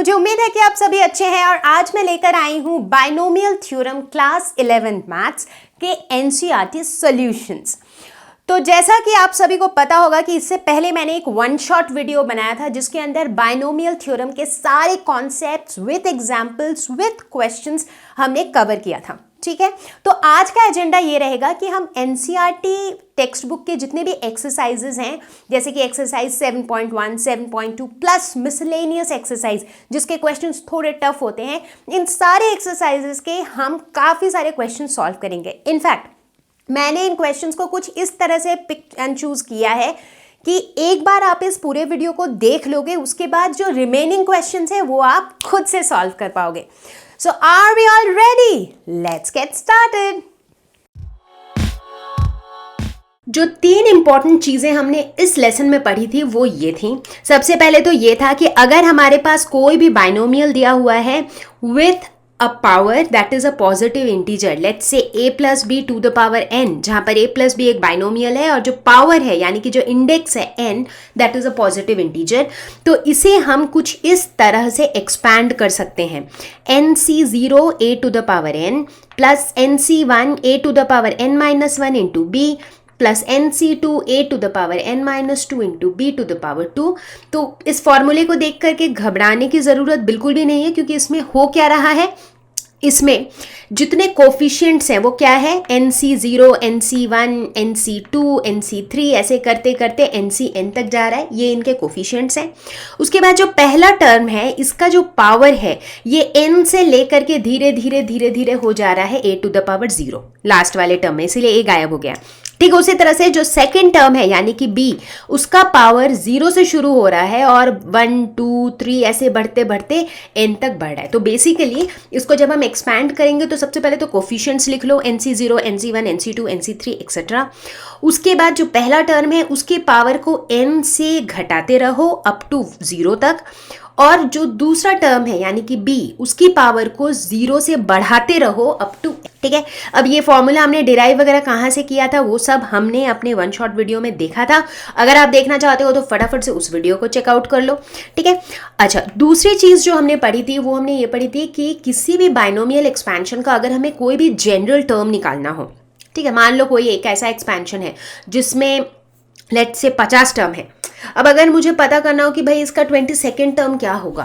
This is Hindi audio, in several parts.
मुझे उम्मीद है कि आप सभी अच्छे हैं और आज मैं लेकर आई हूं binomial theorem class 11th maths के एनसीईआरटी सॉल्यूशंस। तो जैसा कि आप सभी को पता होगा कि इससे पहले मैंने एक वन शॉट वीडियो बनाया था जिसके अंदर बाइनोमियल थ्योरम के सारे concepts with examples with questions हमने कवर किया था। ठीक है, तो आज का एजेंडा ये रहेगा कि हम एनसीईआरटी टेक्स्ट बुक के जितने भी एक्सरसाइजेज हैं, जैसे कि एक्सरसाइज 7.1, 7.2 प्लस मिसलेनियस एक्सरसाइज जिसके क्वेश्चंस थोड़े टफ होते हैं, इन सारे एक्सरसाइजेज के हम काफ़ी सारे क्वेश्चन सॉल्व करेंगे। इनफैक्ट मैंने इन क्वेश्चंस को कुछ इस तरह से पिक एंड चूज किया है कि एक बार आप इस पूरे वीडियो को देख लोगे, उसके बाद जो रिमेनिंग क्वेश्चंस हैं वो आप खुद से सॉल्व कर पाओगे। So are we all ready? Let's get started. जो 3 इंपॉर्टेंट चीजें हमने इस लेसन में पढ़ी थी वो ये थी। सबसे पहले तो ये था कि अगर हमारे पास कोई भी बाइनोमियल दिया हुआ है with a power that is a positive integer, let's say a plus b to the power n, जहाँ पर a plus b एक बाइनोमियल है और जो पावर है यानी कि जो इंडेक्स है n that is a positive integer, तो इसे हम कुछ इस तरह से एक्सपैंड कर सकते हैं। nc0 a to the power n plus nc1 a to the power n minus 1 into b plus nc2 a to the power n minus 2 into b to the power 2। तो इस फॉर्मूले को देख करके घबराने की ज़रूरत बिल्कुल भी नहीं है, क्योंकि इसमें हो क्या रहा है, इसमें जितने कोफिशिएंट्स हैं वो क्या है, nc0, nc1, nc2, nc3 ऐसे करते करते ncn तक जा रहा है, ये इनके कोफिशिएंट्स हैं। उसके बाद जो पहला टर्म है इसका जो पावर है ये n से लेकर के धीरे धीरे धीरे धीरे हो जा रहा है a to the power 0 last वाले टर्म में, इसीलिए a गायब हो गया। ठीक, उसी तरह से जो सेकेंड टर्म है यानी कि b, उसका पावर 0 से शुरू हो रहा है और 1, 2, 3 ऐसे बढ़ते बढ़ते n तक बढ़ रहा है। तो बेसिकली इसको जब हम एक्सपैंड करेंगे तो सबसे पहले तो कोफिशिएंट्स लिख लो, nc0, nc1, nc2, nc3 etcetera. उसके बाद जो पहला टर्म है उसके पावर को n से घटाते रहो अप टू 0 तक, और जो दूसरा टर्म है यानी कि b, उसकी पावर को 0 से बढ़ाते रहो अप टू। ठीक है, अब ये फॉर्मूला हमने डिराइव वगैरह कहाँ से किया था वो सब हमने अपने वन शॉट वीडियो में देखा था। अगर आप देखना चाहते हो तो फटाफट से उस वीडियो को चेकआउट कर लो। ठीक है, अच्छा, दूसरी चीज़ जो हमने पढ़ी थी वो हमने ये पढ़ी थी कि किसी भी बाइनोमियल एक्सपेंशन का अगर हमें कोई भी जनरल टर्म निकालना हो, ठीक है, मान लो कोई एक ऐसा एक्सपेंशन है जिसमें लेट्स से 50 टर्म है। अब अगर मुझे पता करना हो कि भाई इसका 22nd टर्म क्या होगा,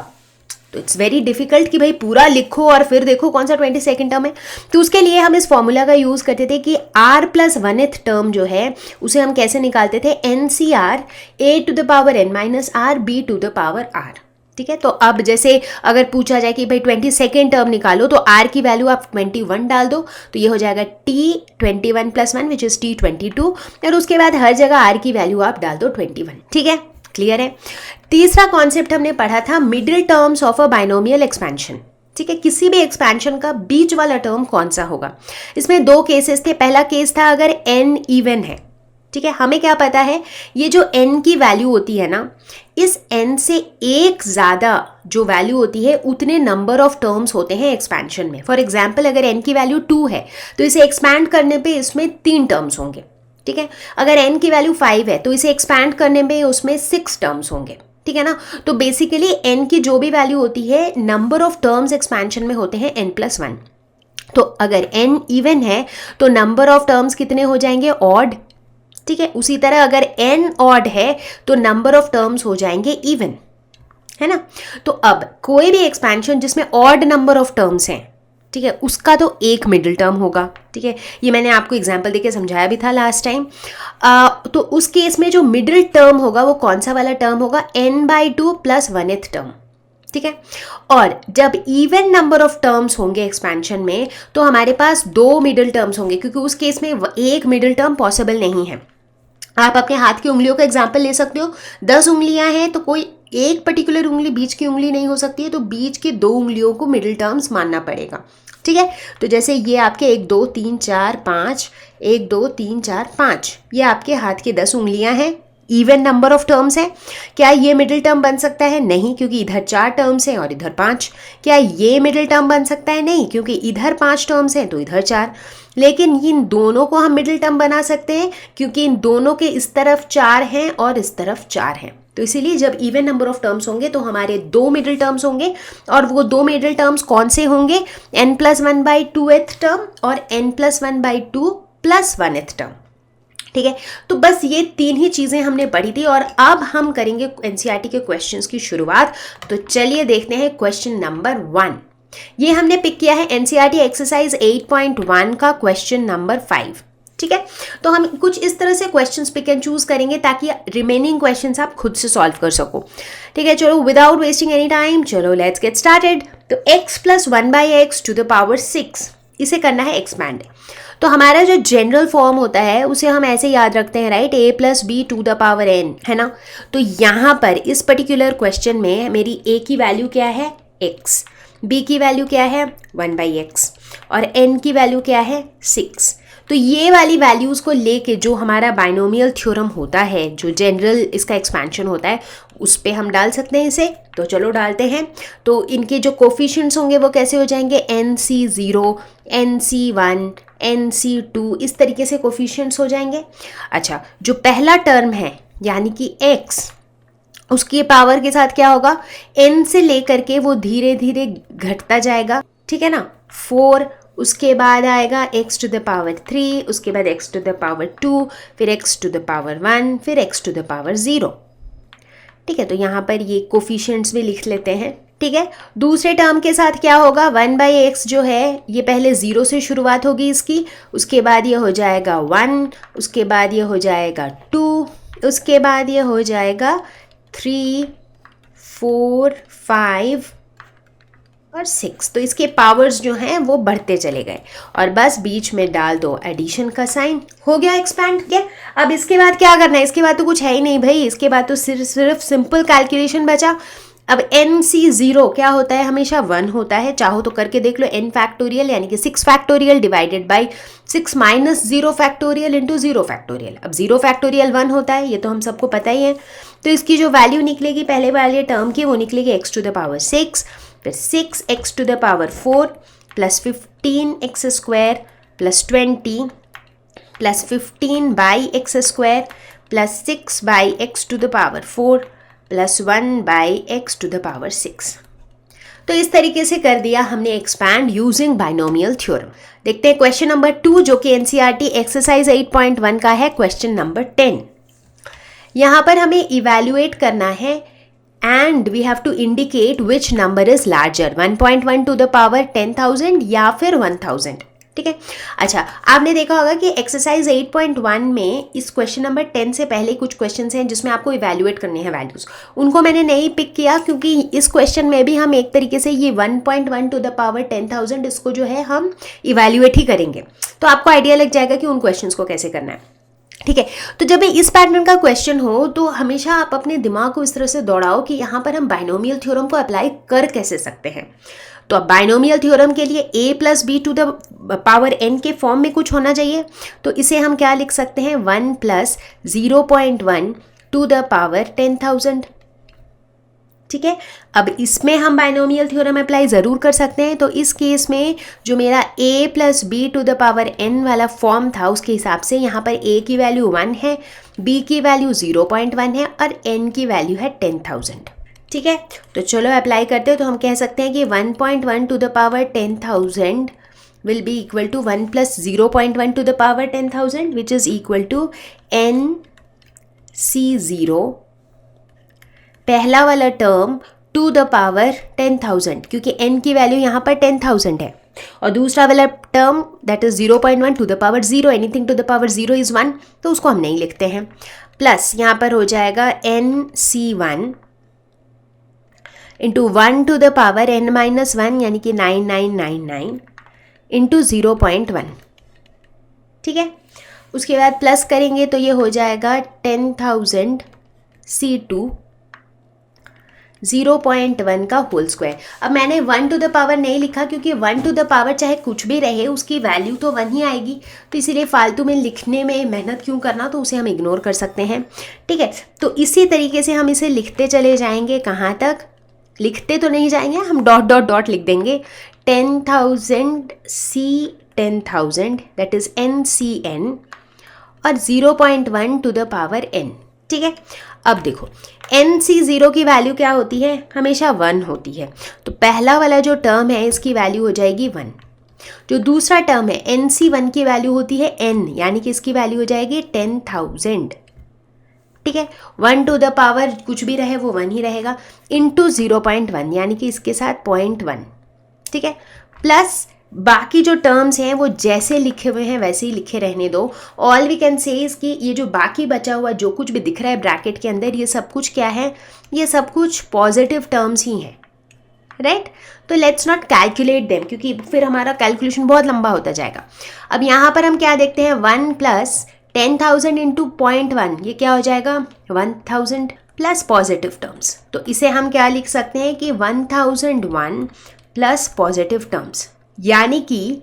तो इट्स वेरी डिफिकल्ट कि भाई पूरा लिखो और फिर देखो कौन सा 22nd टर्म है। तो उसके लिए हम इस फॉर्मूला का यूज़ करते थे कि r प्लस 1th टर्म जो है उसे हम कैसे निकालते थे, ncr a to the power n minus r b to the power r। ठीक है, तो अब जैसे अगर पूछा जाए कि भाई 22nd टर्म निकालो तो r की वैल्यू आप 21 डाल दो, तो ये हो जाएगा t21 plus 1 which is t22, और उसके बाद हर जगह r की वैल्यू आप डाल दो 21। ठीक है, क्लियर है। तीसरा कॉन्सेप्ट हमने पढ़ा था middle terms of a binomial expansion. ठीक है, किसी भी एक्सपेंशन का बीच वाला टर्म कौन सा होगा। इसमें 2 केसेस थे। पहला केस था अगर n इवन है। ठीक है, हमें क्या पता है ये जो n की वैल्यू होती है ना, इस n से एक ज़्यादा जो वैल्यू होती है उतने नंबर ऑफ टर्म्स होते हैं एक्सपेंशन में। फॉर एग्जाम्पल अगर n की वैल्यू 2 है तो इसे एक्सपैंड करने पे इसमें 3 टर्म्स होंगे। ठीक है, अगर n की वैल्यू 5 है तो इसे एक्सपैंड करने पे उसमें 6 टर्म्स होंगे। ठीक है ना, तो बेसिकली n की जो भी वैल्यू होती है नंबर ऑफ टर्म्स एक्सपेंशन में होते हैं n+1। तो अगर n इवन है तो नंबर ऑफ टर्म्स कितने हो जाएंगे, ऑड। ठीक है, उसी तरह अगर n ऑड है तो नंबर ऑफ टर्म्स हो जाएंगे इवन, है ना। तो अब कोई भी एक्सपेंशन जिसमें ऑड नंबर ऑफ टर्म्स हैं, ठीक है, उसका तो एक मिडिल टर्म होगा। ठीक है, ये मैंने आपको एग्जांपल देके समझाया भी था लास्ट टाइम। तो उस केस में जो मिडिल टर्म होगा वो कौन सा वाला टर्म होगा, n/2 प्लस 1th टर्म। ठीक है, और जब इवन नंबर ऑफ टर्म्स होंगे एक्सपेंशन में तो हमारे पास 2 मिडिल टर्म्स होंगे, क्योंकि उस केस में एक मिडिल टर्म पॉसिबल नहीं है। आप अपने हाथ की उंगलियों का एग्जाम्पल ले सकते हो। 10 उंगलियां हैं तो कोई एक पर्टिकुलर उंगली बीच की उंगली नहीं हो सकती है, तो बीच की 2 उंगलियों को मिडिल टर्म्स मानना पड़ेगा। ठीक है, तो जैसे ये आपके 1 2 3 4 5, 1 2 3 4 5, ये आपके हाथ की 10 उंगलियां हैं इवन नंबर ऑफ टर्म्स है। क्या ये मिडिल टर्म बन सकता है? नहीं, क्योंकि इधर 4 टर्म्स हैं और इधर 5। क्या ये मिडिल टर्म बन सकता है? नहीं, क्योंकि इधर 5 टर्म्स हैं तो इधर 4। लेकिन इन दोनों को हम मिडिल टर्म बना सकते हैं क्योंकि इन दोनों के इस तरफ 4 हैं और इस तरफ 4 हैं। तो इसीलिए जब इवन नंबर ऑफ टर्म्स होंगे तो हमारे 2 मिडिल टर्म्स होंगे, और वो 2 मिडिल टर्म्स कौन से होंगे? n+1/2th टर्म और n+1/2 + 1th टर्म। ठीक है, तो बस ये 3 ही चीज़ें हमने पढ़ी थी और अब हम करेंगे एनसीईआरटी के क्वेश्चंस की शुरुआत। तो चलिए देखते हैं क्वेश्चन नंबर 1। ये हमने पिक किया है एनसीईआरटी एक्सरसाइज 8.1 का क्वेश्चन नंबर 5। ठीक है, तो हम कुछ इस तरह से क्वेश्चंस पिक एंड चूज करेंगे ताकि रिमेनिंग क्वेश्चंस आप खुद से सॉल्व कर सको। ठीक है, चलो विदाउट वेस्टिंग एनी टाइम चलो लेट्स गेट स्टार्टेड। तो x + 1/x⁶ इसे करना है एक्सपैंड। तो हमारा जो जनरल फॉर्म होता है उसे हम ऐसे याद रखते हैं, राइट, a + b⁴n, है ना। तो यहाँ पर इस पर्टिकुलर क्वेश्चन में मेरी a की वैल्यू क्या है? x, b की वैल्यू क्या है? 1/x और n की वैल्यू क्या है? 6। तो ये वाली वैल्यूज़ को लेके जो हमारा बाइनोमियल थ्योरम होता है, जो जनरल इसका एक्सपेंशन होता है, उस पे हम डाल सकते हैं इसे। तो चलो डालते हैं। तो इनके जो कोफिशिएंट्स होंगे वो कैसे हो जाएंगे? nc0, nc1, nc2, इस तरीके से कोफिशिएंट्स हो जाएंगे। अच्छा, जो पहला टर्म है यानी कि x, उसकी पावर के साथ क्या होगा? n से लेकर के वो धीरे धीरे घटता जाएगा, ठीक है ना। 4, उसके बाद आएगा x⁻3, उसके बाद x⁻2, फिर x⁻1, फिर x⁻0। ठीक है, तो यहाँ पर ये कोफिशिएंट्स भी लिख लेते हैं। ठीक है, दूसरे टर्म के साथ क्या होगा? 1/x जो है ये पहले 0 से शुरुआत होगी इसकी, उसके बाद ये हो जाएगा 1, उसके बाद ये हो जाएगा 2, उसके बाद ये हो जाएगा 3, 4, 5 और 6। तो इसके पावर्स जो हैं वो बढ़ते चले गए और बस बीच में डाल दो एडिशन का साइन, हो गया एक्सपैंड। क्या अब इसके बाद क्या करना है? इसके बाद तो कुछ है ही नहीं भाई, इसके बाद तो सिर्फ सिंपल कैलकुलेशन बचा। अब nc0 क्या होता है? हमेशा 1 होता है, चाहो तो करके देख लो। n फैक्टोरियल यानी कि 6 factorial divided by 6 - 0 factorial into 0 factorial. अब 0 फैक्टोरियल 1 होता है, ये तो हम सबको पता ही है। तो इसकी जो वैल्यू निकलेगी पहले वाले टर्म की, वो निकलेगी x⁻6, फिर 6x⁴ + 15x² + 20 + 15/x² + 6/x⁴ + 1/x⁻6। तो इस तरीके से कर दिया हमने एक्सपैंड यूजिंग बाइनोमियल थ्योरम। देखते हैं क्वेश्चन नंबर 2 जो कि एनसीईआरटी एक्सरसाइज 8.1 का है, क्वेश्चन नंबर 10। यहाँ पर हमें इवैल्यूएट करना है and we have to indicate which number is larger, 1.1 to the power 10,000 या फिर 1000। ठीक है, अच्छा, आपने देखा होगा कि एक्सरसाइज 8.1 में इस क्वेश्चन नंबर 10 से पहले कुछ क्वेश्चंस हैं जिसमें आपको इवैल्यूएट करने हैं वैल्यूज। उनको मैंने नहीं पिक किया क्योंकि इस क्वेश्चन में भी हम एक तरीके से ये 1.1 टू द पावर 10,000 इसको जो है हम इवैल्यूएट ही करेंगे, तो आपको आइडिया लग जाएगा कि उन क्वेश्चंस को कैसे करना है। ठीक है, तो जब इस पैटर्न का क्वेश्चन हो तो हमेशा आप अपने दिमाग को इस तरह से दौड़ाओ कि यहाँ पर हम बाइनोमियल थ्योरम को अप्लाई कर कैसे सकते हैं। तो अब बाइनोमियल थ्योरम के लिए a + b⁴n के फॉर्म में कुछ होना चाहिए। तो इसे हम क्या लिख सकते हैं? 1 + 0.1 टू द पावर 10,000। ठीक है, अब इसमें हम बाइनोमियल थ्योरम अप्लाई ज़रूर कर सकते हैं। तो इस केस में जो मेरा a + b⁴n वाला फॉर्म था उसके हिसाब से यहाँ पर a की वैल्यू 1 है, b की वैल्यू 0.1 है और n की वैल्यू है 10,000। ठीक है, तो चलो अप्लाई करते हैं। तो हम कह सकते हैं कि 1.1 to the power 10,000 will be equal to 1 + 0.1 to the power 10,000 which is equal to nc0 पहला वाला टर्म टू द पावर 10,000, क्योंकि n की वैल्यू यहाँ पर 10,000 है, और दूसरा वाला term that is 0.1 to the power 0, anything to the power 0 is 1, तो उसको हम नहीं लिखते हैं। प्लस यहाँ पर हो जाएगा nc1 into 1 to the power n-1 यानी कि 9999 इंटू 0.1। ठीक है, उसके बाद प्लस करेंगे तो ये हो जाएगा 10,000 C2 0.1 का होल स्क्वायर। अब मैंने 1 टू द पावर नहीं लिखा क्योंकि 1 टू द पावर चाहे कुछ भी रहे उसकी वैल्यू तो 1 ही आएगी, तो इसीलिए फालतू में लिखने में मेहनत क्यों करना, तो उसे हम इग्नोर कर सकते हैं। ठीक है, तो इसी तरीके से हम इसे लिखते चले जाएंगे। कहाँ तक लिखते तो नहीं जाएंगे, हम डॉट डॉट डॉट लिख देंगे। 10,000 C 10,000 दैट इज NCN और 0.1 टू द पावर n। ठीक है, अब देखो NC0 की वैल्यू क्या होती है, हमेशा 1 होती है, तो पहला वाला जो टर्म है इसकी वैल्यू हो जाएगी 1। जो दूसरा टर्म है NC1 की वैल्यू होती है n, यानी कि इसकी वैल्यू हो जाएगी 10,000। ठीक है, 1 टू द पावर कुछ भी रहे वो 1 ही रहेगा, इंटू 0.1 यानी कि इसके साथ 0.1। ठीक है, प्लस बाकी जो टर्म्स हैं वो जैसे लिखे हुए हैं वैसे ही लिखे रहने दो। All we can say is कि ये जो बाकी बचा हुआ जो कुछ भी दिख रहा है ब्रैकेट के अंदर, ये सब कुछ क्या है, ये सब कुछ पॉजिटिव टर्म्स ही हैं, राइट। तो लेट्स नॉट कैलकुलेट देम क्योंकि फिर हमारा कैलकुलेशन बहुत लंबा होता जाएगा। अब यहाँ पर हम क्या देखते हैं, 1 प्लस 10,000 इंटू 0.1, ये क्या हो जाएगा 1,000 प्लस पॉजिटिव टर्म्स। तो इसे हम क्या लिख सकते हैं कि 1001 प्लस पॉजिटिव टर्म्स, यानी कि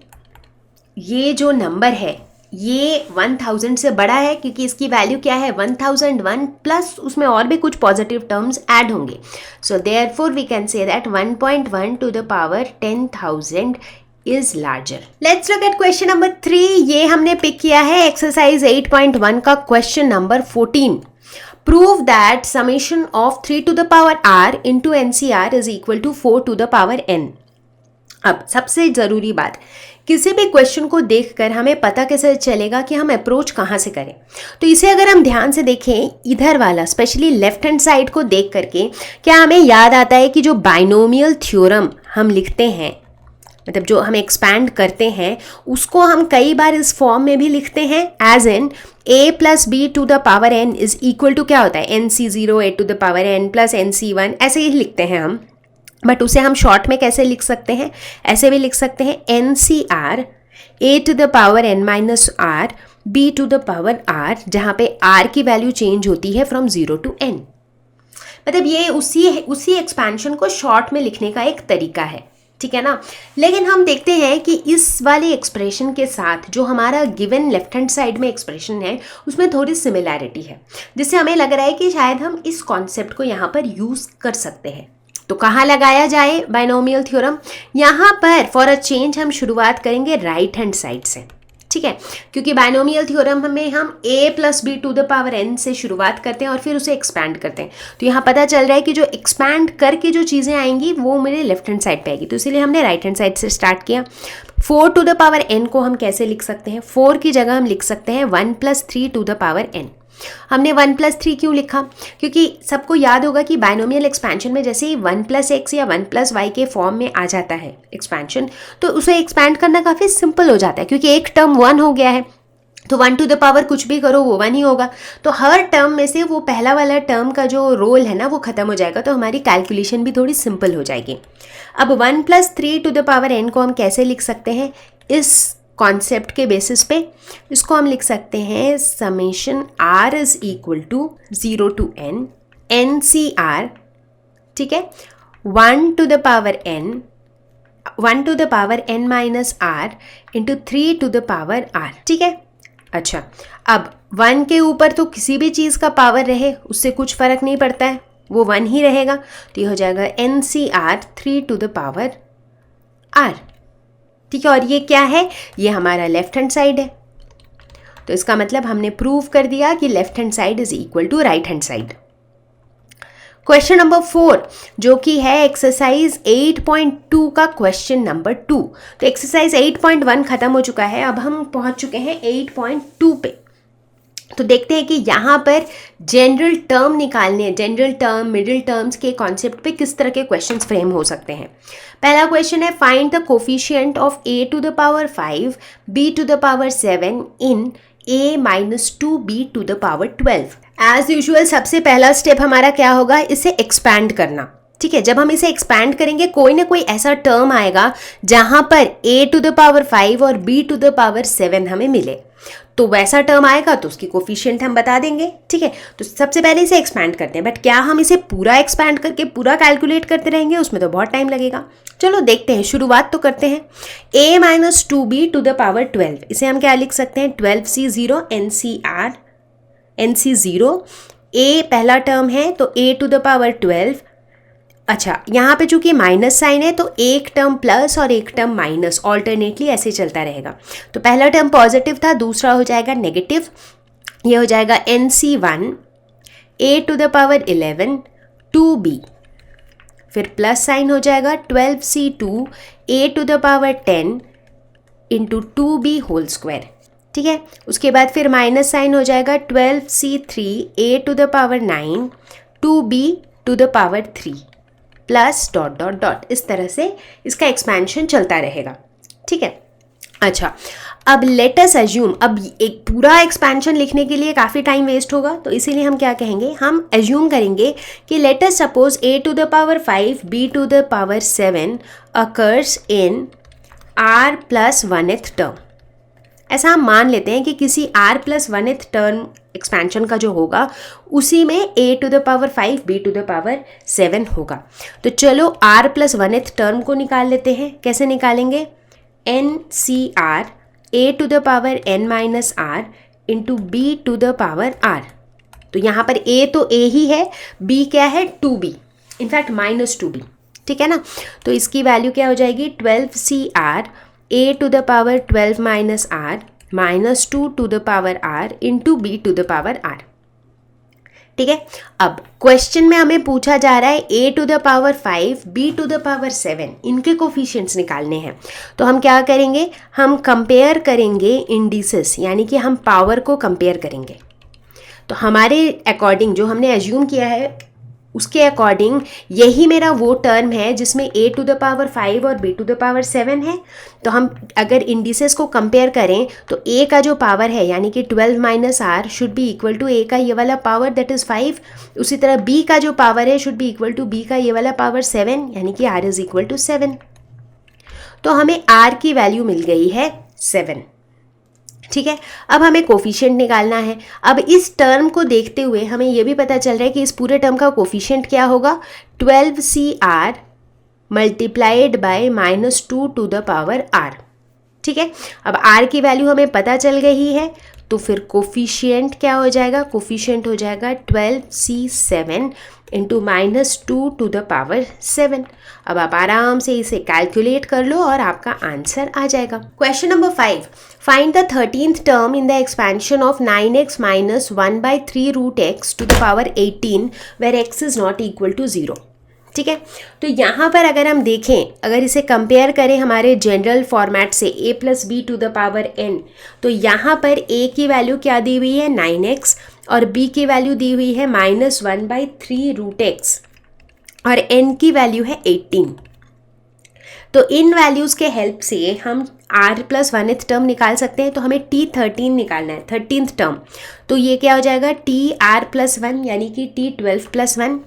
ये जो नंबर है ये 1000 से बड़ा है क्योंकि इसकी वैल्यू क्या है 1001 प्लस उसमें और भी कुछ पॉजिटिव टर्म्स ऐड होंगे। So therefore we can say that 1.1 to the power 10,000 is larger. Let's look at question number 3। ये हमने पिक किया है एक्सरसाइज 8.1 का question number 14। Prove that summation of 3 to the power r into NCR is equal to 4 to the power n। अब सबसे ज़रूरी बात, किसी भी क्वेश्चन को देखकर हमें पता कैसे चलेगा कि हम अप्रोच कहाँ से करें। तो इसे अगर हम ध्यान से देखें, इधर वाला स्पेशली लेफ्ट हैंड साइड को देख करके क्या हमें याद आता है कि जो बाइनोमियल थ्योरम हम लिखते हैं, मतलब जो हम एक्सपैंड करते हैं, उसको हम कई बार इस फॉर्म में भी लिखते हैं as in a plus b to the power n is equal to क्या होता है NC0 a to the power n plus NC1, ऐसे ही लिखते हैं हम। बट उसे हम शॉर्ट में कैसे लिख सकते हैं, ऐसे भी लिख सकते हैं NCR a to the power n minus r b to the power r, जहाँ पे r की वैल्यू चेंज होती है फ्रॉम 0 टू n। मतलब ये उसी एक्सपेंशन को शॉर्ट में लिखने का एक तरीका है, ठीक है ना। लेकिन हम देखते हैं कि इस वाले एक्सप्रेशन के साथ जो हमारा गिवन लेफ्ट हैंड साइड में एक्सप्रेशन है उसमें थोड़ी सिमिलैरिटी है, जिससे हमें लग रहा है कि शायद हम इस कॉन्सेप्ट को यहाँ पर यूज़ कर सकते हैं। तो कहाँ लगाया जाए बाइनोमियल थ्योरम, यहाँ पर फॉर अ चेंज हम शुरुआत करेंगे राइट हैंड साइड से, ठीक है, क्योंकि बाइनोमियल थ्योरम में हम a plus b to the power n से शुरुआत करते हैं और फिर उसे एक्सपैंड करते हैं। तो यहाँ पता चल रहा है कि जो एक्सपैंड करके जो चीज़ें आएंगी वो मेरे लेफ्ट हैंड साइड पे आएगी, तो इसीलिए हमने राइट हैंड साइड से स्टार्ट किया। 4 टू द पावर n को हम कैसे लिख सकते हैं, 4 की जगह हम लिख सकते हैं 1 plus 3 to the power n। हमने 1 प्लस 3 क्यों लिखा, क्योंकि सबको याद होगा कि बाइनोमियल एक्सपेंशन में जैसे ही 1 प्लस एक्स या 1 प्लस वाई के फॉर्म में आ जाता है एक्सपेंशन, तो उसे एक्सपैंड करना काफ़ी सिंपल हो जाता है क्योंकि एक टर्म 1 हो गया है, तो 1 टू द पावर कुछ भी करो वो 1 ही होगा। तो हर टर्म में से वो पहला वाला टर्म का जो रोल है ना वो ख़त्म हो जाएगा, तो हमारी कैलकुलेशन भी थोड़ी सिंपल हो जाएगी। अब 1 plus 3 to the power n को हम कैसे लिख सकते हैं, इस कॉन्सेप्ट के बेसिस पे इसको हम लिख सकते हैं summation r is equal to 0 to n NCR, ठीक है, 1 to the power n minus r into 3 to the power r, ठीक है। अच्छा, अब 1 के ऊपर तो किसी भी चीज़ का पावर रहे उससे कुछ फ़र्क नहीं पड़ता है, वो 1 ही रहेगा, तो ये हो जाएगा NCR 3 to the power r, ठीक है। और ये क्या है, ये हमारा लेफ्ट हैंड साइड है, तो इसका मतलब हमने प्रूव कर दिया कि left hand side is equal to right hand side. Question number 4 जो कि है एक्सरसाइज 8.2 का क्वेश्चन नंबर 2। तो एक्सरसाइज 8.1 खत्म हो चुका है, अब हम पहुंच चुके हैं 8.2 पे। तो देखते हैं कि यहाँ पर जनरल टर्म निकालने, जनरल टर्म मिडिल टर्म्स के कॉन्सेप्ट पे किस तरह के क्वेश्चंस फ्रेम हो सकते हैं। पहला क्वेश्चन है find the coefficient of a to the power 5 b to the power 7 in a minus 2b to the power 12। As usual सबसे पहला स्टेप हमारा क्या होगा, इसे एक्सपैंड करना, ठीक है। जब हम इसे एक्सपैंड करेंगे कोई ना कोई ऐसा टर्म आएगा जहाँ पर a टू द पावर 5 और b टू द पावर 7 हमें मिले, तो वैसा टर्म आएगा तो उसकी कोफिशिएंट हम बता देंगे, ठीक है। तो सबसे पहले इसे एक्सपैंड करते हैं, बट क्या हम इसे पूरा एक्सपैंड करके पूरा कैलकुलेट करते रहेंगे, उसमें तो बहुत टाइम लगेगा। चलो देखते हैं, शुरुआत तो करते हैं। a minus 2b to the power 12, इसे हम क्या लिख सकते हैं, 12c0 nc0। a पहला टर्म है तो a टू द पावर 12। अच्छा, यहाँ पे चूंकि माइनस साइन है तो एक टर्म प्लस और एक टर्म माइनस ऑल्टरनेटली ऐसे चलता रहेगा। तो पहला टर्म पॉजिटिव था, दूसरा हो जाएगा नेगेटिव, ये हो जाएगा nc1 a to the power 11 2b, फिर प्लस साइन हो जाएगा 12c2 a to the power 10 into 2b whole square, ठीक है। उसके बाद फिर माइनस साइन हो जाएगा 12c3 a to the power 9 2b to the power 3 plus dot dot dot, इस तरह से इसका एक्सपेंशन चलता रहेगा, ठीक है। अच्छा, अब लेट अस अज्यूम, अब एक पूरा एक्सपेंशन लिखने के लिए काफ़ी टाइम वेस्ट होगा, तो इसीलिए हम क्या कहेंगे, हम एज्यूम करेंगे कि let us suppose a to the power 5 b to the power 7 occurs in r plus 1th term. ऐसा हम मान लेते हैं कि किसी r plus 1th term expansion का जो होगा उसी में a to the power 5 b to the power 7 होगा। तो चलो r प्लस 1th टर्म को निकाल लेते हैं। कैसे निकालेंगे, NCR a to the power n minus r into b to the power r। तो यहाँ पर a तो a ही है, b क्या है 2b, इनफैक्ट माइनस 2b, ठीक है ना। तो इसकी वैल्यू क्या हो जाएगी, 12CR a to the power 12 minus r minus 2 to the power r into b to the power r, ठीक है। अब क्वेश्चन में हमें पूछा जा रहा है a to the power 5 b to the power 7, इनके कोफिशिएंट्स निकालने हैं। तो हम क्या करेंगे, हम कंपेयर करेंगे इंडिसेस, यानी कि हम पावर को कंपेयर करेंगे। तो हमारे अकॉर्डिंग जो हमने एज्यूम किया है उसके अकॉर्डिंग यही मेरा वो टर्म है जिसमें a टू द पावर 5 और b टू द पावर 7 है। तो हम अगर इंडिसेस को कंपेयर करें तो a का जो पावर है यानी कि 12 minus r should be equal to a का ये वाला पावर दैट इज़ 5। उसी तरह b का जो पावर है should be equal to b का ये वाला पावर 7, यानी कि r इज़ इक्वल टू 7। तो हमें r की वैल्यू मिल गई है 7, ठीक है। अब हमें कोफिशिएंट निकालना है। अब इस टर्म को देखते हुए हमें यह भी पता चल रहा है कि इस पूरे टर्म का कोफिशिएंट क्या होगा, 12CR multiplied by minus 2 to the power r, ठीक है। अब r की वैल्यू हमें पता चल गई है, तो फिर कोफिशिएंट क्या हो जाएगा, कोफिशिएंट हो जाएगा 12C7 into minus 2 to the power 7। अब आप आराम से इसे कैलकुलेट कर लो और आपका आंसर आ जाएगा। Question number 5, find the 13th term in the expansion of 9x minus 1/3 root x to the power 18 where x is not equal to 0, ठीक है। तो यहाँ पर अगर हम देखें, अगर इसे कंपेयर करें हमारे जनरल फॉर्मेट से a plus b to the power n, तो यहाँ पर a की वैल्यू क्या दी हुई है 9x और b की वैल्यू दी हुई है माइनस 1/3 रूट x और n की वैल्यू है 18। तो इन वैल्यूज़ के हेल्प से हम r प्लस 1th टर्म निकाल सकते हैं। तो हमें t13 निकालना है, 13th टर्म। तो ये क्या हो जाएगा, tr प्लस 1 यानी कि t12 प्लस 1।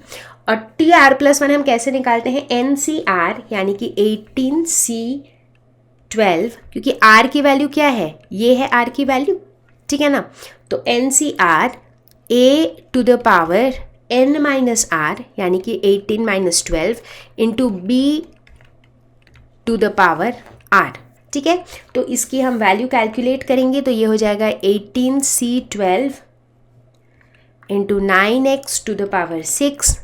और tr प्लस 1 हम कैसे निकालते हैं, ncr यानी कि 18c12, क्योंकि r की वैल्यू क्या है, ये है r की वैल्यू, ठीक है ना। तो ncr a to the power n minus r यानी कि 18 minus 12 into b to the power r, ठीक है। तो इसकी हम वैल्यू कैलकुलेट करेंगे तो ये हो जाएगा 18c12 into 9x to the power 6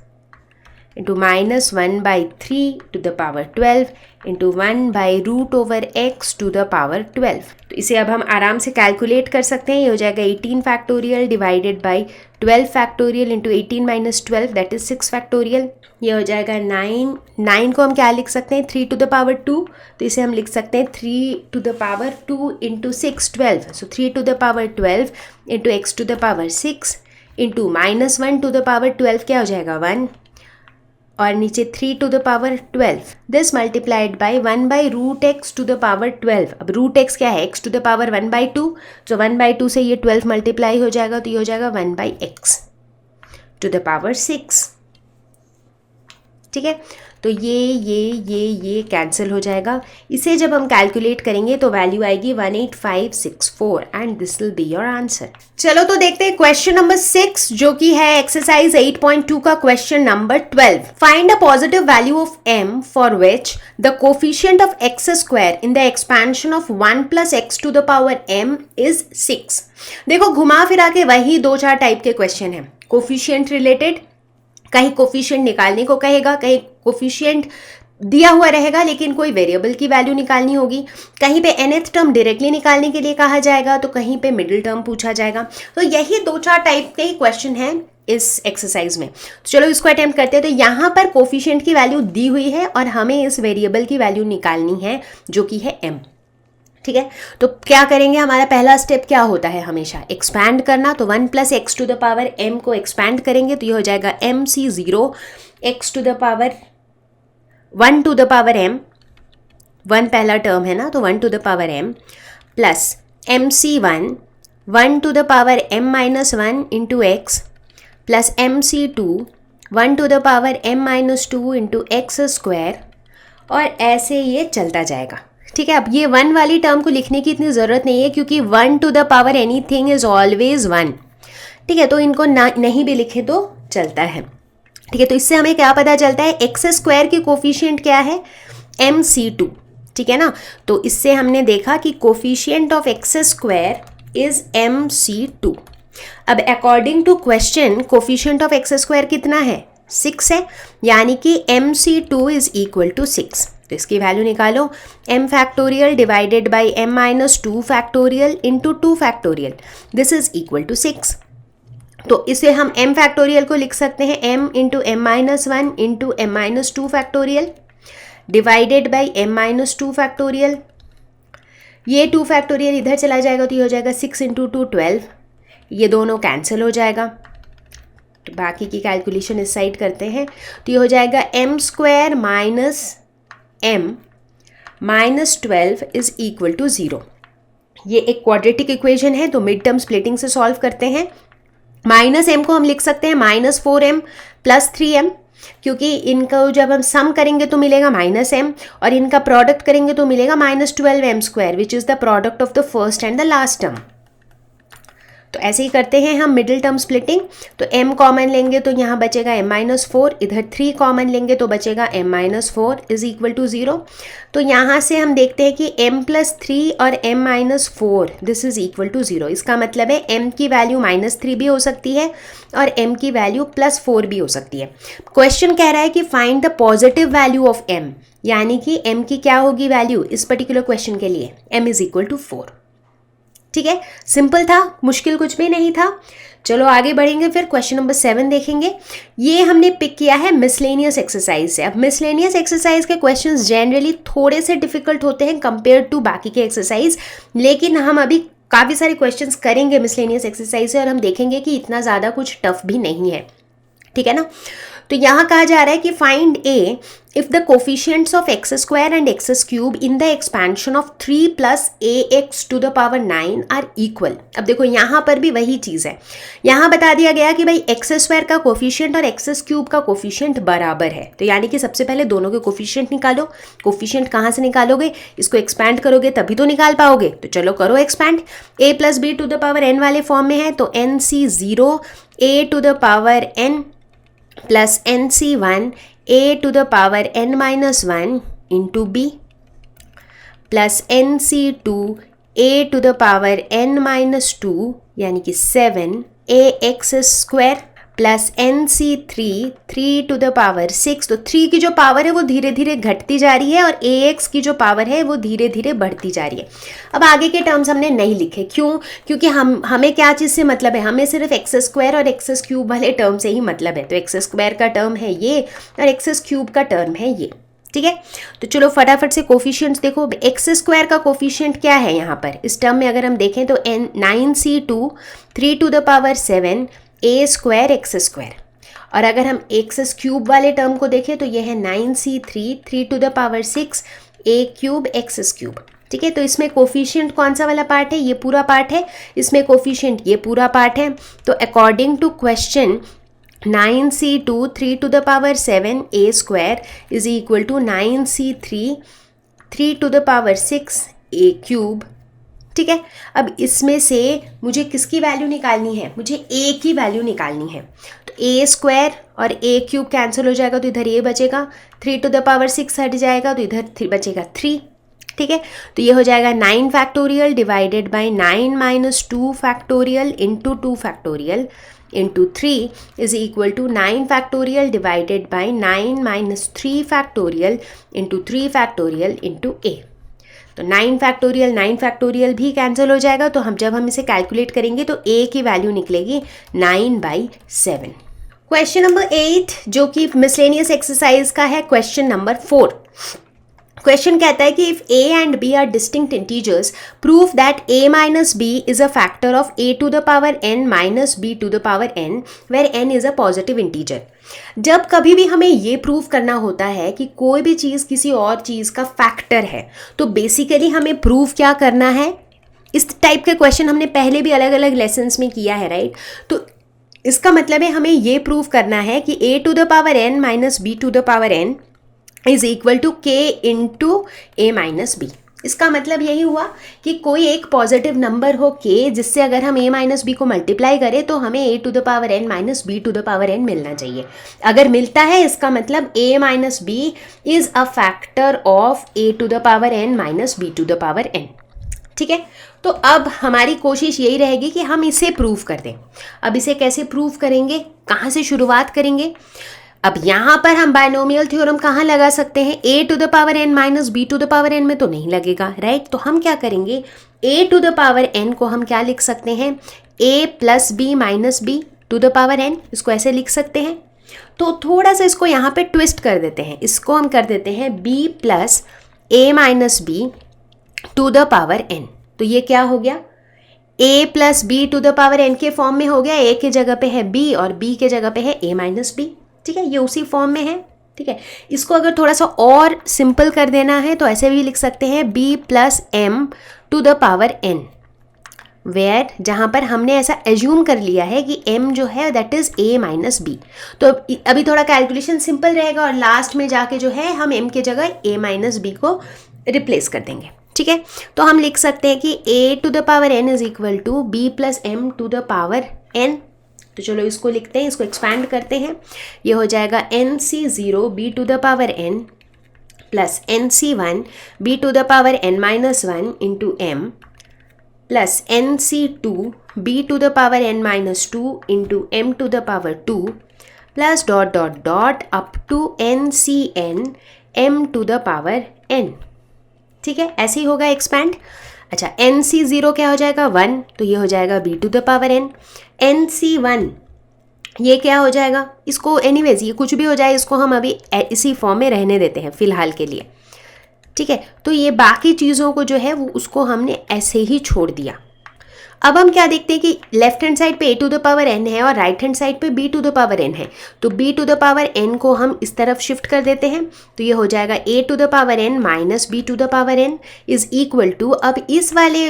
into minus 1/3 to the power 12 into 1/√x to the power 12। तो इसे अब हम आराम से कैलकुलेट कर सकते हैं। ये हो जाएगा 18 factorial divided by 12 factorial into 18 minus 12 that is 6 factorial. ये हो जाएगा 9 को हम क्या लिख सकते हैं, 3 टू द पावर 2, तो इसे हम लिख सकते हैं 3 to the power 2 into 6 12। So 3 to the power 12 into x to the power 6 into minus 1 to the power 12 क्या हो जाएगा 1 और नीचे 3 to the power 12, this multiplied by 1/√x to the power 12। अब रूट x क्या है, x टू द पावर 1/2, तो 1/2 से ये 12 मल्टीप्लाई हो जाएगा तो ये हो जाएगा 1/x टू द पावर 6, ठीक है। तो ये कैंसिल हो जाएगा। इसे जब हम कैलकुलेट करेंगे तो वैल्यू आएगी 18564 and this will be your answer. चलो तो देखते हैं क्वेश्चन नंबर 6 जो कि है एक्सरसाइज 8.2 का question number 12। Find a positive value of m for which the coefficient of x square in the expansion of 1 plus x to the power m is 6। देखो घुमा फिरा के वही 2-4 टाइप के क्वेश्चन है, कोफिशिएंट रिलेटेड, कहीं कोफिशिएंट निकालने को कहेगा, कहीं कोफिशिएंट दिया हुआ रहेगा लेकिन कोई वेरिएबल की वैल्यू निकालनी होगी, कहीं पे nth टर्म डायरेक्टली निकालने के लिए कहा जाएगा, तो कहीं पे मिडिल टर्म पूछा जाएगा। तो यही 2-4 टाइप के क्वेश्चन हैं इस एक्सरसाइज में। तो चलो इसको अटेम्प्ट करते हैं। तो यहाँ पर कोफिशिएंट की वैल्यू दी हुई है और हमें इस वेरिएबल की वैल्यू निकालनी है जो कि है m। ठीक है, तो क्या करेंगे, हमारा पहला स्टेप क्या होता है, हमेशा एक्सपैंड करना। तो 1 plus x to the power m को एक्सपैंड करेंगे तो ये हो जाएगा mc0 x to the power 1 to the power m, 1 पहला टर्म है ना, तो 1 to the power m plus mc1 1 to the power m minus 1 into x plus mc2 1 to the power m minus 2 into x square, और ऐसे ये चलता जाएगा। ठीक है, अब ये 1 वाली टर्म को लिखने की इतनी ज़रूरत नहीं है क्योंकि 1 to the power anything is always 1। ठीक है, तो इनको नहीं भी लिखे तो चलता है। ठीक है, तो इससे हमें क्या पता चलता है, एक्स स्क्वायर की कोफिशिएंट क्या है, mc2। ठीक है ना, तो इससे हमने देखा कि coefficient of x square is mc2। अब according to question coefficient of x square कितना है, 6 है, यानी कि mc2 इज इक्वल टू 6। तो इसकी वैल्यू निकालो, m factorial divided by m minus 2 factorial into 2 factorial, this is equal to 6। तो इसे हम m फैक्टोरियल को लिख सकते हैं m into m minus 1 into m minus 2 factorial divided by m minus 2 factorial. ये 2 फैक्टोरियल इधर चला जाएगा तो ये हो जाएगा 6 इंटू 2 12, ये दोनों कैंसिल हो जाएगा। तो बाकी की कैलकुलेशन इस साइड करते हैं, तो ये हो जाएगा m square minus m minus 12 is equal to 0। ये एक क्वाड्रेटिक इक्वेशन है, तो मिड टर्म स्प्लिटिंग से सॉल्व करते हैं। माइनस m को हम लिख सकते हैं माइनस 4m प्लस 3m, क्योंकि इनको जब हम सम करेंगे तो मिलेगा माइनस m और इनका प्रोडक्ट करेंगे तो मिलेगा minus 12m square which is the product of the first and the last term. तो ऐसे ही करते हैं हम मिडिल टर्म स्प्लिटिंग। तो m कॉमन लेंगे तो यहाँ बचेगा m माइनस 4, इधर 3 कॉमन लेंगे तो बचेगा m minus 4 is equal to 0। तो यहाँ से हम देखते हैं कि m प्लस 3 और m minus 4 this is equal to 0। इसका मतलब है m की वैल्यू माइनस 3 भी हो सकती है और m की वैल्यू प्लस 4 भी हो सकती है। क्वेश्चन कह रहा है कि find the positive value of m, यानी कि m की क्या होगी वैल्यू इस पर्टिकुलर क्वेश्चन के लिए, m इज इक्वल टू 4। ठीक है, सिंपल था, मुश्किल कुछ भी नहीं था। चलो आगे बढ़ेंगे, फिर क्वेश्चन नंबर 7 देखेंगे। ये हमने पिक किया है मिसलेनियस एक्सरसाइज से। अब मिसलेनियस एक्सरसाइज के क्वेश्चंस जनरली थोड़े से डिफिकल्ट होते हैं कंपेयर टू बाकी के एक्सरसाइज, लेकिन हम अभी काफ़ी सारे क्वेश्चंस करेंगे मिसलेनियस एक्सरसाइज से और हम देखेंगे कि इतना ज़्यादा कुछ टफ भी नहीं है। ठीक है ना, तो यहाँ कहा जा रहा है कि find a if the coefficients of x square and x cube in the expansion of 3 plus ax to the power 9 are equal. अब देखो यहाँ पर भी वही चीज़ है, यहाँ बता दिया गया कि भाई एक्स स्क्वायर का कोफिशिएंट और एक्स क्यूब का कोफिशिएंट बराबर है, तो यानी कि सबसे पहले दोनों के कोफिशिएंट निकालो। कोफिशिएंट कहाँ से निकालोगे, इसको एक्सपैंड करोगे तभी तो निकाल पाओगे, तो चलो करो expand. a plus b to the power n वाले फॉर्म में है तो nc0 a to the power n plus nc1 a to the power n minus 1 into b plus nc2 a to the power n minus 2 यानी कि 7 ax square plus nc3 3 to the power 6। तो 3 की जो पावर है वो धीरे धीरे घटती जा रही है और ax की जो पावर है वो धीरे धीरे बढ़ती जा रही है। अब आगे के टर्म्स हमने नहीं लिखे, क्यों, क्योंकि हमें क्या चीज़ से मतलब है, हमें सिर्फ एक्स स्क्वायर और एक्स क्यूब वाले टर्म से ही मतलब है। तो एक्स स्क्वायर का टर्म है ये और एक्स क्यूब का टर्म है ये। ठीक है, तो चलो फटाफट से कोफिशिएंट्स देखो। एक्स स्क्वायर का कोफिशिएंट क्या है यहाँ पर इस टर्म में, अगर हम देखें तो 9c2 3 to the power 7 a square x square, और अगर हम एक्स क्यूब वाले टर्म को देखें तो यह है 9c3 3 to the power 6 a cube x cube. ठीक है, तो इसमें कोफिशिएंट कौन सा वाला पार्ट है, ये पूरा पार्ट है, इसमें कोफिशिएंट ये पूरा पार्ट है। तो according to question 9c2 3 to the power 7 a square is equal to 9c3 3 to the power 6 a cube। ठीक है, अब इसमें से मुझे किसकी वैल्यू निकालनी है? मुझे a की वैल्यू निकालनी है। तो a स्क्वायर और a क्यूब कैंसिल हो जाएगा तो इधर a बचेगा, 3 to the power 6 हट जाएगा तो इधर बचेगा 3। ठीक है, तो ये हो जाएगा 9 factorial divided by 9 minus 2 factorial into 2 factorial into 3 is equal to 9 factorial divided by 9 minus 3 factorial into 3 factorial into a। तो 9 फैक्टोरियल भी कैंसिल हो जाएगा, तो जब हम इसे कैलकुलेट करेंगे तो a की वैल्यू निकलेगी 9/7। क्वेश्चन नंबर 8 जो कि मिसलेनियस एक्सरसाइज का है, क्वेश्चन नंबर 4। क्वेश्चन कहता है कि if a and b are distinct integers prove that a minus b is a factor of a to the power n minus b to the power n where n is a positive integer. जब कभी भी हमें ये प्रूव करना होता है कि कोई भी चीज़ किसी और चीज़ का फैक्टर है, तो बेसिकली हमें प्रूव क्या करना है? इस टाइप के क्वेश्चन हमने पहले भी अलग अलग लेसन्स में किया है, राइट? तो इसका मतलब है हमें ये प्रूव करना है कि a to the power n minus b to the power n is equal to k into a minus b. इसका मतलब यही हुआ कि कोई एक पॉजिटिव नंबर हो k, जिससे अगर हम a माइनस बी को मल्टीप्लाई करें तो हमें a to the power n minus b to the power n मिलना चाहिए। अगर मिलता है इसका मतलब a minus b is a factor of a to the power n minus b to the power n। ठीक है, तो अब हमारी कोशिश यही रहेगी कि हम इसे प्रूव कर दें। अब इसे कैसे प्रूव करेंगे, कहाँ से शुरुआत करेंगे? अब यहाँ पर हम बायनोमियल थ्योरम कहाँ लगा सकते हैं? a to the power n minus b to the power n में तो नहीं लगेगा, राइट? तो हम क्या करेंगे, a to the power n को हम क्या लिख सकते हैं? a plus b minus b to the power n, इसको ऐसे लिख सकते हैं। तो थोड़ा सा इसको यहाँ पे ट्विस्ट कर देते हैं, इसको हम कर देते हैं b plus a minus b to the power n। तो ये क्या हो गया? a plus b to the power n के फॉर्म में हो गया, a के जगह पे है b और b के जगह पे है a माइनस b। ठीक है, ये उसी फॉर्म में है। ठीक है, इसको अगर थोड़ा सा और सिंपल कर देना है तो ऐसे भी लिख सकते हैं b plus m to the power n, where जहाँ पर हमने ऐसा एज्यूम कर लिया है कि m जो है that is a minus b। तो अभी थोड़ा कैलकुलेशन सिंपल रहेगा और लास्ट में जाके जो है हम m के जगह a माइनस b को रिप्लेस कर देंगे। ठीक है, तो हम लिख सकते हैं कि a to the power n is equal to b plus m to the power n। तो चलो इसको लिखते हैं, इसको एक्सपैंड करते हैं। ये हो जाएगा nc0 b to the power n plus nc1 b to the power n minus 1 into m plus nc2 b to the power n minus 2 into m to the power 2 plus dot dot dot up to ncn m to the power n। ठीक है, ऐसे ही होगा एक्सपैंड। अच्छा, nc0 क्या हो जाएगा? 1, तो ये हो जाएगा b to the power n। nc1 ये क्या हो जाएगा? इसको एनीवेज ये कुछ भी हो जाए, इसको हम अभी इसी फॉर्म में रहने देते हैं फिलहाल के लिए। ठीक है, तो ये बाकी चीज़ों को जो है वो उसको हमने ऐसे ही छोड़ दिया। अब हम क्या देखते हैं कि लेफ्ट हैंड साइड पे a to the power n है और राइट हैंड साइड पे b to the power n है, तो b to the power n को हम इस तरफ शिफ्ट कर देते हैं। तो ये हो जाएगा a to the power n minus b to the power n is equal to, अब इस वाले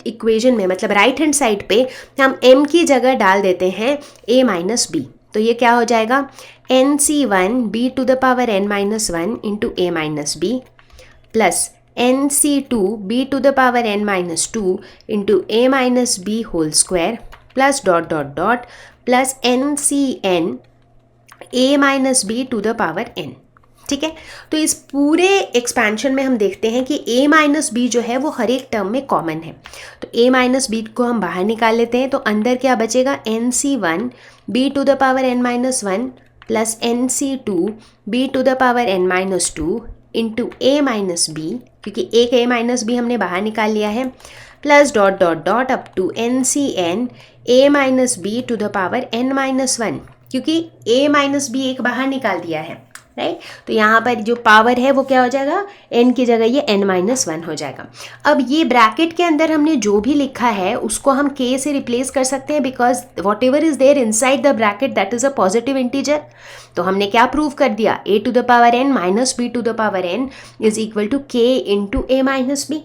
इक्वेशन में मतलब राइट हैंड साइड पे हम m की जगह डाल देते हैं a माइनस b। तो ये क्या हो जाएगा? nc1 b to the power n minus 1 into a minus b plus nc2 b to the power n minus 2 into a minus b whole square plus dot dot dot plus ncn a minus b to the power n। ठीक है, तो इस पूरे एक्सपेंशन में हम देखते हैं कि a माइनस b जो है वो हर एक टर्म में कॉमन है। तो a माइनस b को हम बाहर निकाल लेते हैं, तो अंदर क्या बचेगा? nc1 b to the power n minus 1 plus nc2 b to the power n minus 2 into a minus b, क्योंकि एक a माइनस b हमने बाहर निकाल लिया है, plus dot dot dot up to ncn a minus b to the power n minus 1, क्योंकि a माइनस b एक बाहर निकाल दिया है, राइट? तो यहाँ पर जो पावर है वो क्या हो जाएगा? n की जगह ये n माइनस 1 हो जाएगा। अब ये ब्रैकेट के अंदर हमने जो भी लिखा है उसको हम k से रिप्लेस कर सकते हैं, because whatever is there inside the bracket that is a positive integer. तो हमने क्या प्रूव कर दिया? a to the power n minus b to the power n is equal to k into a minus b।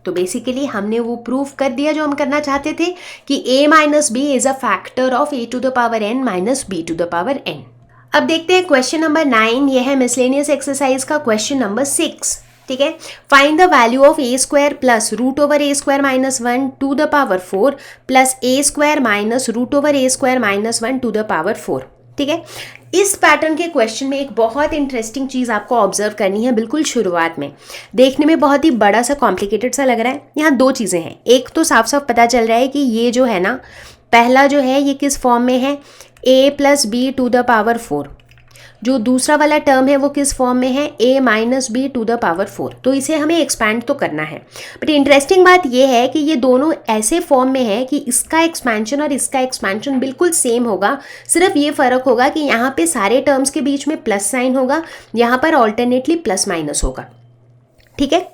तो बेसिकली हमने वो प्रूफ कर दिया जो हम करना चाहते थे कि a minus b is a factor of a to the power n minus b to the power n। अब देखते हैं क्वेश्चन नंबर 9, ये है मिसलेनियस एक्सरसाइज का क्वेश्चन नंबर 6। ठीक है, find the value of a square plus root over a square minus 1 to the power 4 plus a square minus root over a square minus 1 to the power 4। ठीक है, इस पैटर्न के क्वेश्चन में एक बहुत इंटरेस्टिंग चीज़ आपको ऑब्जर्व करनी है। बिल्कुल शुरुआत में देखने में बहुत ही बड़ा सा कॉम्प्लिकेटेड सा लग रहा है। यहाँ दो चीज़ें हैं, एक तो साफ साफ पता चल रहा है कि ये जो है ना, पहला जो है ये किस फॉर्म में है, a plus b to the power 4। जो दूसरा वाला टर्म है वो किस फॉर्म में है, a minus b to the power 4। तो इसे हमें एक्सपैंड तो करना है, बट इंटरेस्टिंग बात ये है कि ये दोनों ऐसे फॉर्म में है कि इसका एक्सपेंशन और इसका एक्सपेंशन बिल्कुल सेम होगा। सिर्फ ये फ़र्क होगा कि यहाँ पे सारे टर्म्स के बीच में प्लस साइन होगा, यहाँ पर ऑल्टरनेटली प्लस माइनस होगा। ठीक है,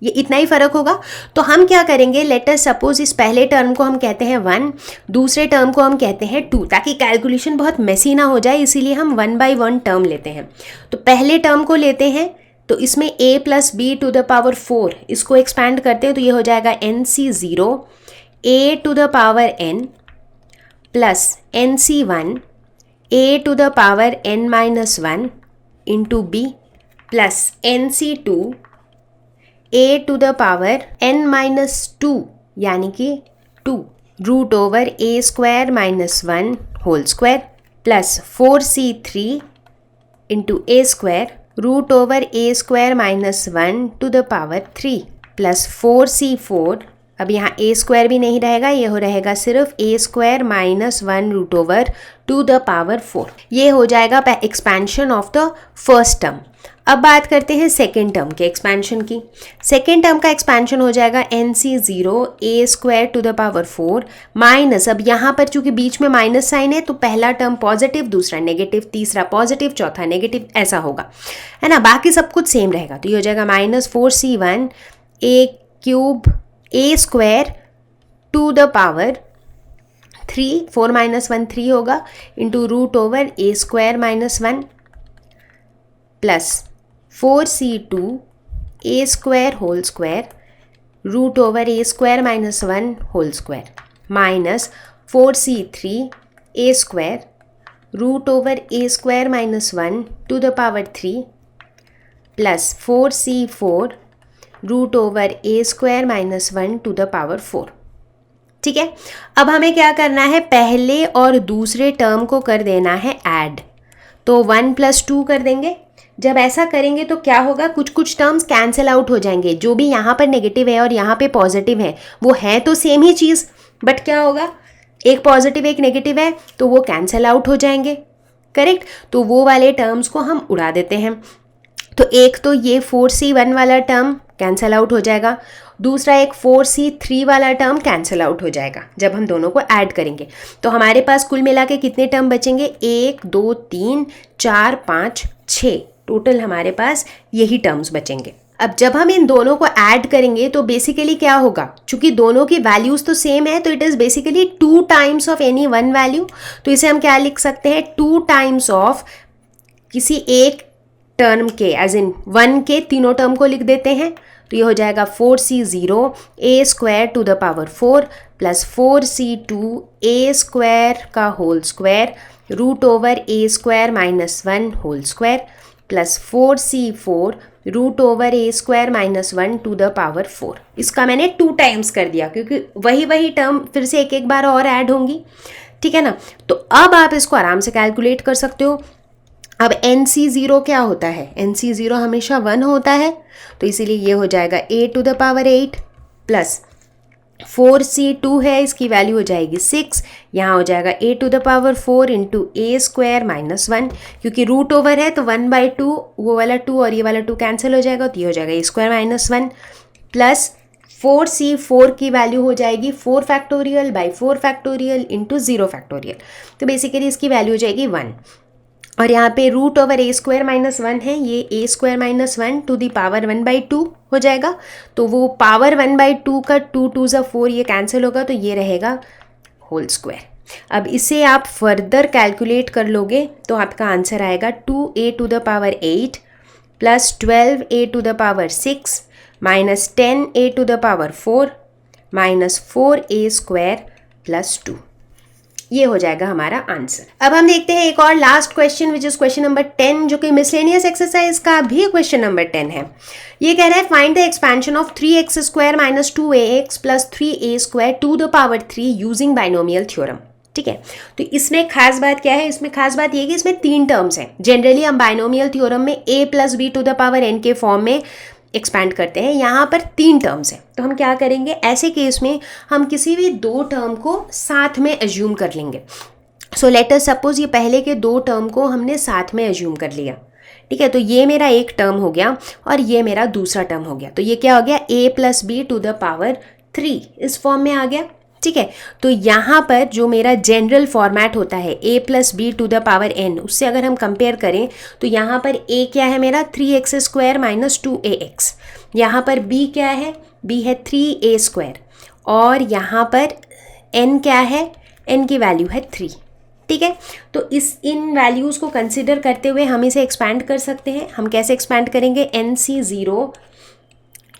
ये इतना ही फर्क होगा। तो हम क्या करेंगे, लेट अस सपोज इस पहले टर्म को हम कहते हैं 1, दूसरे टर्म को हम कहते हैं 2, ताकि कैलकुलेशन बहुत मेसी ना हो जाए, इसीलिए हम 1 बाई 1 टर्म लेते हैं। तो पहले टर्म को लेते हैं, तो इसमें a plus b to the power 4, इसको एक्सपैंड करते हैं तो ये हो जाएगा NC0 a to the power n plus NC1 a to the power n minus 1 into b plus NC2 a to the power n minus 2 यानी कि 2 root over a square minus 1 whole square plus 4c3 into a square root over a square minus 1 to the power 3 plus 4c4। अब यहाँ a स्क्वायर भी नहीं रहेगा, ये हो रहेगा सिर्फ a square minus 1 root over to the power 4। ये हो जाएगा expansion of the first term. अब बात करते हैं सेकेंड टर्म के एक्सपेंशन की। सेकेंड टर्म का एक्सपेंशन हो जाएगा NC0 a square to the power 4 minus, अब यहाँ पर चूंकि बीच में माइनस साइन है तो पहला टर्म पॉजिटिव, दूसरा नेगेटिव, तीसरा पॉजिटिव, चौथा नेगेटिव, ऐसा होगा, है ना। बाकी सब कुछ सेम रहेगा, तो ये हो जाएगा minus 4c1 a cube a square to the power 3, 4 minus 1 3 होगा, into root over a square minus 1 plus 4c2 a square whole square root over a square minus 1 whole square minus 4c3 a square root over a square minus 1 to the power 3 plus 4c4 root over a square minus 1 to the power 4। ठीक है, अब हमें क्या करना है, पहले और दूसरे टर्म को कर देना है ऐड, तो 1 प्लस 2 कर देंगे। जब ऐसा करेंगे तो क्या होगा, कुछ कुछ टर्म्स कैंसिल आउट हो जाएंगे। जो भी यहाँ पर नेगेटिव है और यहाँ पे पॉजिटिव है वो है तो सेम ही चीज़, बट क्या होगा, एक पॉजिटिव एक नेगेटिव है तो वो कैंसिल आउट हो जाएंगे, करेक्ट। तो वो वाले टर्म्स को हम उड़ा देते हैं। तो एक तो ये 4c1 वाला टर्म कैंसिल आउट हो जाएगा, दूसरा एक 4c3 वाला टर्म कैंसिल आउट हो जाएगा जब हम दोनों को ऐड करेंगे। तो हमारे पास कुल मिला के कितने टर्म बचेंगे, 1 2 3 4 5 6, टोटल हमारे पास यही टर्म्स बचेंगे। अब जब हम इन दोनों को ऐड करेंगे तो बेसिकली क्या होगा, चूंकि दोनों की वैल्यूज तो सेम है तो it is basically 2 times of any one value. तो इसे हम क्या लिख सकते हैं, 2 टाइम्स ऑफ किसी एक टर्म के, एज इन 1 के तीनों टर्म को लिख देते हैं। तो ये हो जाएगा 4c0 a square to the power 4 plus 4c2 a square का whole square root over a square minus 1 whole square plus 4c4 root over a square minus 1 to the power 4। इसका मैंने 2 टाइम्स कर दिया क्योंकि वही टर्म फिर से एक एक बार और ऐड होंगी, ठीक है ना। तो अब आप इसको आराम से कैलकुलेट कर सकते हो। अब NC0 क्या होता है, NC0 हमेशा 1 होता है, तो इसीलिए ये हो जाएगा a to the power 8 plus 4c2 है, इसकी वैल्यू हो जाएगी 6, यहाँ हो जाएगा a to the power 4 into a square minus 1, क्योंकि रूट ओवर है तो 1/2, वो वाला 2 और ये वाला 2 कैंसिल हो जाएगा, तो ये हो जाएगा a square minus 1 plus 4c4 की वैल्यू हो जाएगी 4 factorial by 4 factorial into 0 factorial, तो बेसिकली इसकी वैल्यू हो जाएगी 1। और यहाँ पे root over a square minus 1 है, ये a square minus 1 to the power 1/2 हो जाएगा, तो वो पावर 1/2 का 2 2 ज़ा 4 ये कैंसिल होगा, तो ये रहेगा होल स्क्वायर। अब इसे आप फर्दर कैलकुलेट कर लोगे तो आपका आंसर आएगा 2a to the power 8 plus 12a to the power 6 minus 10a to the power 4 minus 4a square plus 2। ये हो जाएगा हमारा आंसर। अब हम देखते हैं एक और last question which is question number 10, जो कि मिसलेनियस एक्सरसाइज का भी क्वेश्चन नंबर 10 है। ये कह रहा है find the expansion of 3x square minus 2ax plus 3a square to the power 3 using binomial theorem. ठीक है, तो इसमें खास बात क्या है, इसमें खास बात ये कि इसमें 3 टर्म्स हैं। जनरली हम बाइनोमियल थ्योरम में a plus b to the power n के फॉर्म में एक्सपैंड करते हैं, यहाँ पर 3 टर्म्स हैं। तो हम क्या करेंगे, ऐसे केस में हम किसी भी 2 टर्म को साथ में एज्यूम कर लेंगे। सो लेट अस सपोज ये पहले के 2 टर्म को हमने साथ में एज्यूम कर लिया। ठीक है, तो ये मेरा एक टर्म हो गया और ये मेरा दूसरा टर्म हो गया। तो ये क्या हो गया, a plus b to the power 3 इस फॉर्म में आ गया। ठीक है, तो यहाँ पर जो मेरा जनरल फॉर्मेट होता है a plus b to the power n, उससे अगर हम कंपेयर करें तो यहाँ पर a क्या है मेरा 3x स्क्वायर माइनस 2ax, यहाँ पर b क्या है, b है 3a स्क्वायर, और यहाँ पर n क्या है, n की वैल्यू है 3। ठीक है, तो इन वैल्यूज़ को कंसिडर करते हुए हम इसे एक्सपैंड कर सकते हैं। हम कैसे एक्सपैंड करेंगे, nc0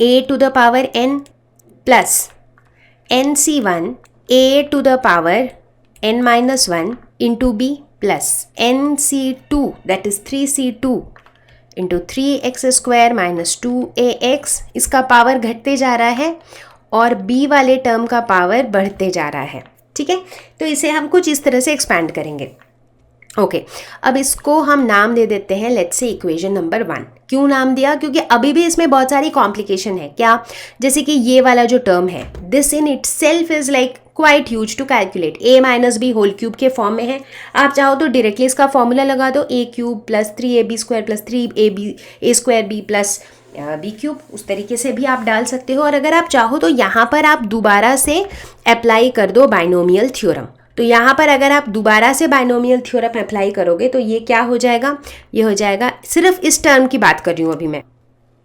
a to the power n plus nc1 a to the power n minus 1 into b plus nc2 that is 3c2 into 3x square minus 2ax। इसका पावर घटते जा रहा है और b वाले टर्म का पावर बढ़ते जा रहा है। ठीक है, तो इसे हम कुछ इस तरह से एक्सपैंड करेंगे। ओके, अब इसको हम नाम दे देते हैं लेट्स से इक्वेशन नंबर 1। क्यों नाम दिया, क्योंकि अभी भी इसमें बहुत सारी कॉम्प्लिकेशन है। क्या, जैसे कि ये वाला जो टर्म है, this in itself is like quite huge to calculate. a minus b whole cube के फॉर्म में है। आप चाहो तो डायरेक्टली इसका फॉर्मूला लगा दो, a cube plus 3ab square plus 3a square b plus b cube, उस तरीके से भी आप डाल सकते हो। और अगर आप चाहो तो यहाँ पर आप दोबारा से अप्लाई कर दो बाइनोमियल थ्योरम। तो यहाँ पर अगर आप दोबारा से बाइनोमियल थ्योरम अप्लाई करोगे तो ये क्या हो जाएगा, ये हो जाएगा, सिर्फ इस टर्म की बात कर रही हूँ अभी मैं,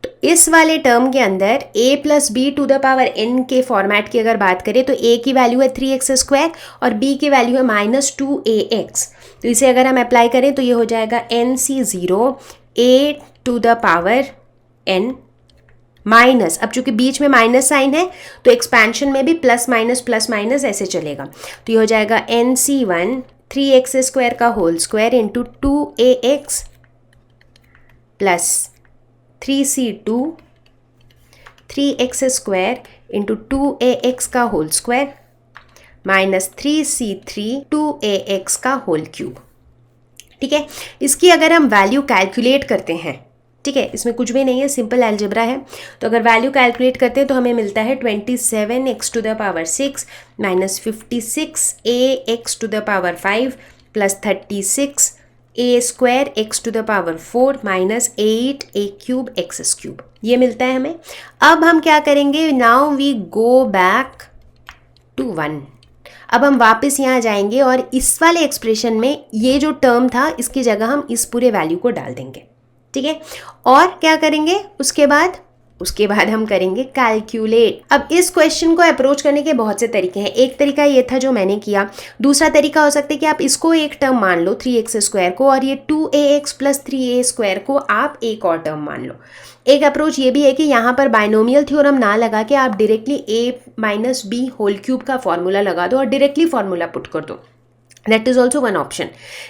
तो इस वाले टर्म के अंदर a plus b to the power n के फॉर्मेट की अगर बात करें तो a की वैल्यू है 3x स्क्वायर और b की वैल्यू है माइनस 2ax। तो इसे अगर हम अप्लाई करें तो ये हो जाएगा nc0 a to the power n minus, अब चूंकि बीच में माइनस साइन है तो एक्सपेंशन में भी प्लस माइनस ऐसे चलेगा। तो ये हो जाएगा nc1 3x स्क्वायर का whole square into 2ax plus 3c2 3x square into 2ax का whole square minus 3c3 2ax का होल क्यूब। ठीक है, इसकी अगर हम वैल्यू कैलकुलेट करते हैं, ठीक है, इसमें कुछ भी नहीं है, सिंपल अलजेब्रा है। तो अगर वैल्यू कैलकुलेट करते हैं तो हमें मिलता है 27x to the power 6 minus 56ax to the power 5 plus 36a square x to the power 4 minus 8a cube x cube, ये मिलता है हमें। अब हम क्या करेंगे, now we go back to 1। अब हम वापस यहाँ जाएंगे और इस वाले एक्सप्रेशन में ये जो टर्म था इसकी जगह हम इस पूरे वैल्यू को डाल देंगे। ठीक है, और क्या करेंगे उसके बाद हम करेंगे कैलकुलेट। अब इस क्वेश्चन को अप्रोच करने के बहुत से तरीके हैं। एक तरीका ये था जो मैंने किया, दूसरा तरीका हो सकता है कि आप इसको एक टर्म मान लो 3x स्क्वायर को, और ये 2ax प्लस 3a स्क्वायर को आप एक और टर्म मान लो। एक अप्रोच ये भी है कि यहाँ पर बाइनोमियल थ्योरम ना लगा के आप directly a minus b whole cube का फॉर्मूला लगा दो और डायरेक्टली फॉर्मूला पुट कर दो, that is also one option.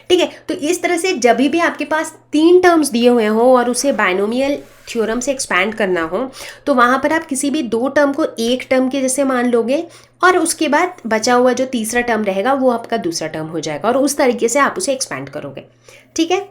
ठीक है, तो इस तरह से जब भी आपके पास 3 टर्म्स दिए हुए हों और उसे बाइनोमियल थ्योरम से एक्सपैंड करना हो तो वहाँ पर आप किसी भी 2 टर्म को एक टर्म के जैसे मान लोगे और उसके बाद बचा हुआ जो तीसरा टर्म रहेगा वो आपका दूसरा टर्म हो जाएगा और उस तरीके से आप उसे एक्सपैंड करोगे। ठीक है,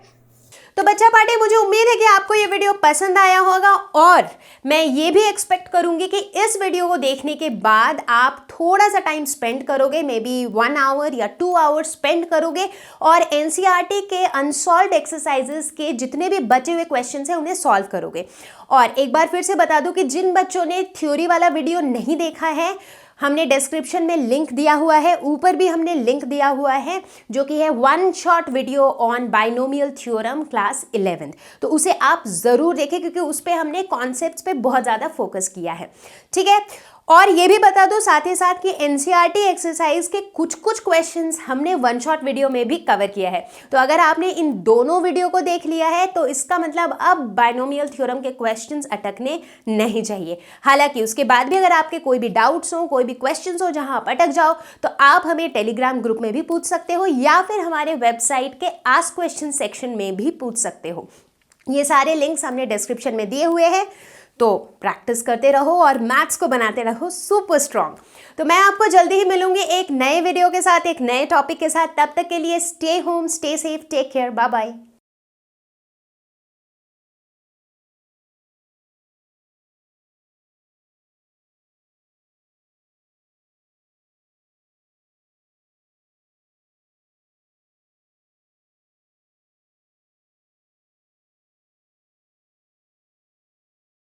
तो बच्चा पार्टी, मुझे उम्मीद है कि आपको ये वीडियो पसंद आया होगा और मैं ये भी एक्सपेक्ट करूंगी कि इस वीडियो को देखने के बाद आप थोड़ा सा टाइम स्पेंड करोगे, मे बी 1 आवर या 2 आवर स्पेंड करोगे और एनसीईआरटी के अनसॉल्व्ड एक्सरसाइजेस के जितने भी बचे हुए क्वेश्चंस हैं उन्हें सॉल्व करोगे। और एक बार फिर से बता दूं कि जिन बच्चों ने थ्योरी वाला वीडियो नहीं देखा है, हमने डिस्क्रिप्शन में लिंक दिया हुआ है, ऊपर भी हमने लिंक दिया हुआ है जो कि है 1 shot video on binomial theorem class 11th। तो उसे आप ज़रूर देखें क्योंकि उस पर हमने कॉन्सेप्ट्स पे बहुत ज़्यादा फोकस किया है। ठीक है, और ये भी बता दो साथ ही साथ कि एनसीईआरटी एक्सरसाइज के कुछ कुछ क्वेश्चंस हमने वन शॉट वीडियो में भी कवर किया है। तो अगर आपने इन दोनों वीडियो को देख लिया है तो इसका मतलब अब बायनोमियल थ्योरम के क्वेश्चंस अटकने नहीं चाहिए। हालांकि उसके बाद भी अगर आपके कोई भी डाउट्स हो, कोई भी क्वेश्चंस हो जहां आप अटक जाओ, तो आप हमें टेलीग्राम ग्रुप में भी पूछ सकते हो या फिर हमारे वेबसाइट के आस्क क्वेश्चन सेक्शन में भी पूछ सकते हो। ये सारे लिंक्स हमने डिस्क्रिप्शन में दिए हुए हैं। तो प्रैक्टिस करते रहो और मैथ्स को बनाते रहो सुपर स्ट्रॉन्ग। तो मैं आपको जल्दी ही मिलूंगी एक नए वीडियो के साथ, एक नए टॉपिक के साथ। तब तक के लिए stay home, stay safe, take care, bye bye.